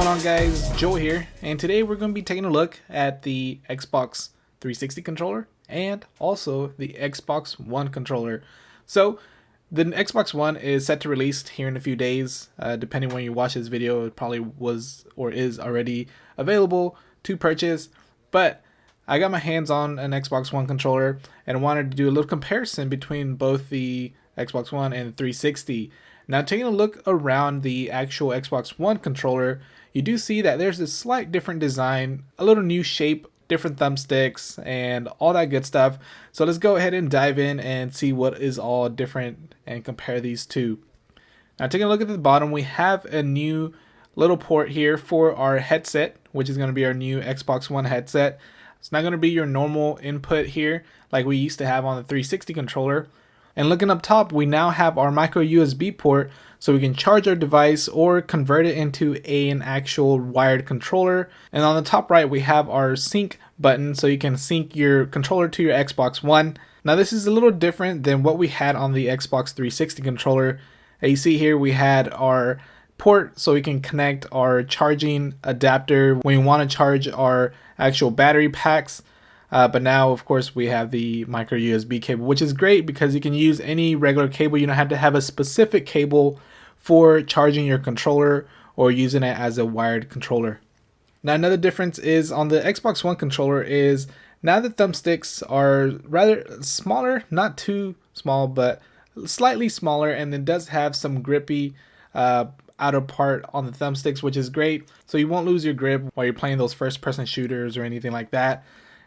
on, guys? Joe here, and today we're going to be taking a look at the Xbox 360 controller and also the Xbox One controller. So the Xbox One is set to release here in a few days. Depending when you watch this video, it probably was or is already available to purchase, but I got my hands on an Xbox One controller and wanted to do a little comparison between both the Xbox One and the 360. Now, taking a look around the actual Xbox One controller, you do see that there's a slight different design, a little new shape, different thumbsticks, and all that good stuff. So let's go ahead and dive in and see what is all different and compare these two. Now, taking a look at the bottom, we have a new little port here for our headset, which is going to be our new Xbox One headset. It's not going to be your normal input here like we used to have on the 360 controller. And looking up top, we now have our micro USB port, so we can charge our device or convert it into an actual wired controller. And on the top right, we have our sync button, so you can sync your controller to your Xbox One. Now this is a little different than what we had on the Xbox 360 controller. As you see here, we had our port so we can connect our charging adapter when we want to charge our actual battery packs. But now, of course, we have the micro USB cable, which is great because you can use any regular cable. You don't have to have a specific cable for charging your controller or using it as a wired controller. Now, another difference is on the Xbox One controller is now the thumbsticks are rather smaller, not too small, but slightly smaller, and it does have some grippy outer part on the thumbsticks, which is great. So you won't lose your grip while you're playing those first-person shooters or anything like that.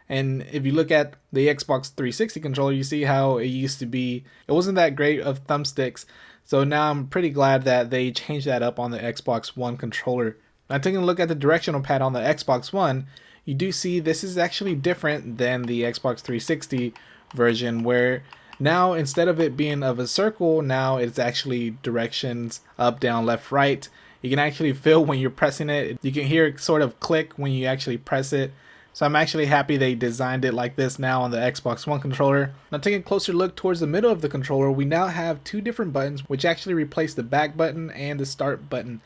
And if you look at the Xbox 360 controller, you see how it used to be. It wasn't that great of thumbsticks. So now I'm pretty glad that they changed that up on the Xbox One controller. Now taking a look at the directional pad on the Xbox One, you do see this is actually different than the Xbox 360 version, where now instead of it being of a circle, now it's actually directions up, down, left, right. You can actually feel when you're pressing it. You can hear it sort of click when you actually press it. So I'm actually happy they designed it like this now on the Xbox One controller. Now taking a closer look towards the middle of the controller, we now have two different buttons which actually replace the back button and the start button.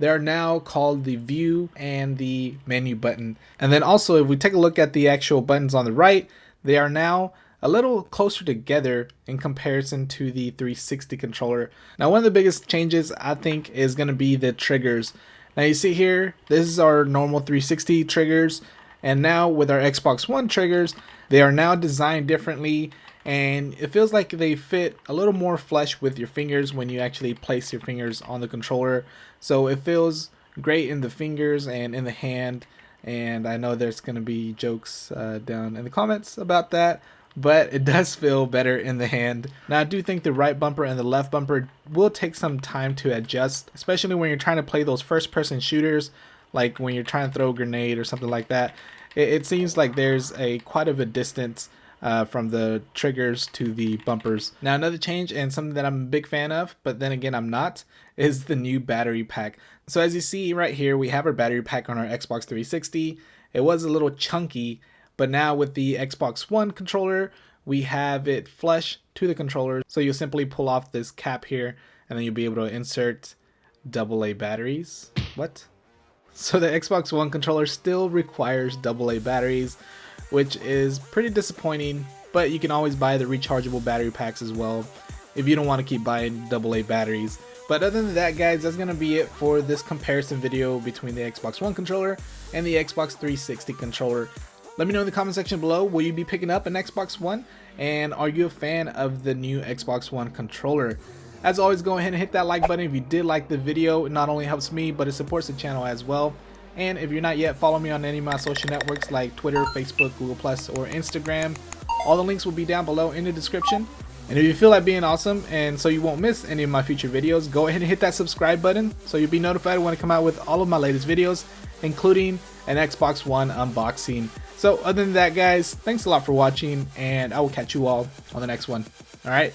They are now called the view and the menu button. And then also, if we take a look at the actual buttons on the right, they are now a little closer together in comparison to the 360 controller. Now one of the biggest changes I think is going to be the triggers. Now you see here, this is our normal 360 triggers. And now with our Xbox One triggers, they are now designed differently, and it feels like they fit a little more flush with your fingers when you actually place your fingers on the controller. So it feels great in the fingers and in the hand, and I know there's going to be jokes down in the comments about that, but it does feel better in the hand. Now I do think the right bumper and the left bumper will take some time to adjust, especially when you're trying to play those first-person shooters, like when you're trying to throw a grenade or something like that. It seems like there's quite of a distance from the triggers to the bumpers. Now another change, and something that I'm a big fan of, but then again I'm not, is the new battery pack. So as you see right here, we have our battery pack on our Xbox 360. It was a little chunky, but now with the Xbox One controller, we have it flush to the controller. So you'll simply pull off this cap here, and then you'll be able to insert AA batteries. What? So the Xbox One controller still requires AA batteries, which is pretty disappointing, but you can always buy the rechargeable battery packs as well if you don't want to keep buying AA batteries. But other than that, guys, that's going to be it for this comparison video between the Xbox One controller and the Xbox 360 controller. Let me know in the comment section below, will you be picking up an Xbox One? And are you a fan of the new Xbox One controller? As always, go ahead and hit that like button if you did like the video. It not only helps me, but it supports the channel as well. And if you're not yet, follow me on any of my social networks like Twitter, Facebook, Google+, or Instagram. All the links will be down below in the description. And if you feel like being awesome and so you won't miss any of my future videos, go ahead and hit that subscribe button so you'll be notified when I come out with all of my latest videos, including an Xbox One unboxing. So other than that, guys, thanks a lot for watching, and I will catch you all on the next one. All right.